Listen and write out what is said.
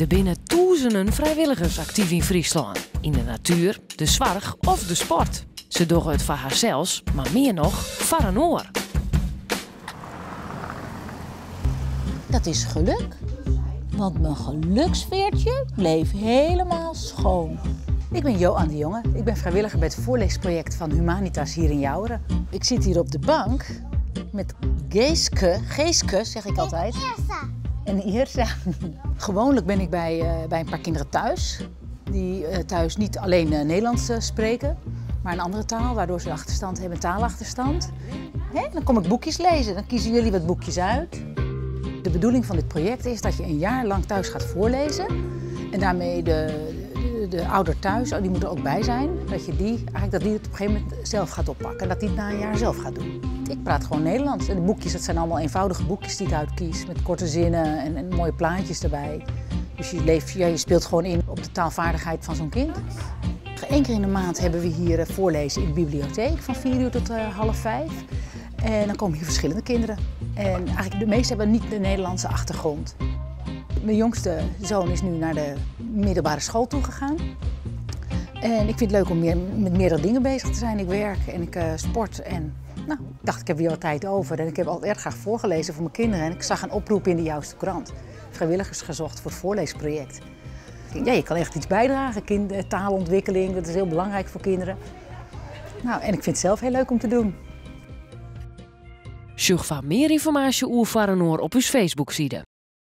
Er binnen duizenden vrijwilligers actief in Friesland. In de natuur, de zorg of de sport. Ze doen het voor haarzelfs, maar meer nog voor een oor. Dat is geluk. Want mijn geluksveertje bleef helemaal schoon. Ik ben Joan de Jonge. Ik ben vrijwilliger bij het voorleesproject van Humanitas hier in Jouweren. Ik zit hier op de bank met Geeske zeg ik altijd. En Irsa. Gewoonlijk ben ik bij een paar kinderen thuis. Die thuis niet alleen Nederlands spreken, maar een andere taal, waardoor ze achterstand hebben, taalachterstand. Dan kom ik boekjes lezen, dan kiezen jullie wat boekjes uit. De bedoeling van dit project is dat je een jaar lang thuis gaat voorlezen. En daarmee de ouder thuis, die moet er ook bij zijn. Dat die het op een gegeven moment zelf gaat oppakken. En dat die het na een jaar zelf gaat doen. Ik praat gewoon Nederlands. En de boekjes, dat zijn allemaal eenvoudige boekjes die ik uitkies. Met korte zinnen en mooie plaatjes erbij. Dus je speelt gewoon in op de taalvaardigheid van zo'n kind. 1 keer in de maand hebben we hier voorlezen in de bibliotheek van 4 uur tot 4:30. En dan komen hier verschillende kinderen. En eigenlijk de meeste hebben niet de Nederlandse achtergrond. Mijn jongste zoon is nu naar de middelbare school toegegaan. En ik vind het leuk om met meerdere dingen bezig te zijn. Ik werk en ik sport. En ik dacht, ik heb weer wat tijd over. En ik heb altijd erg graag voorgelezen voor mijn kinderen. En ik zag een oproep in de Jouwse Courant. Vrijwilligers gezocht voor het voorleesproject. Ja, je kan echt iets bijdragen. Taalontwikkeling, dat is heel belangrijk voor kinderen. En ik vind het zelf heel leuk om te doen. Zoek van meer informatie over Varenoor op uw Facebook-site.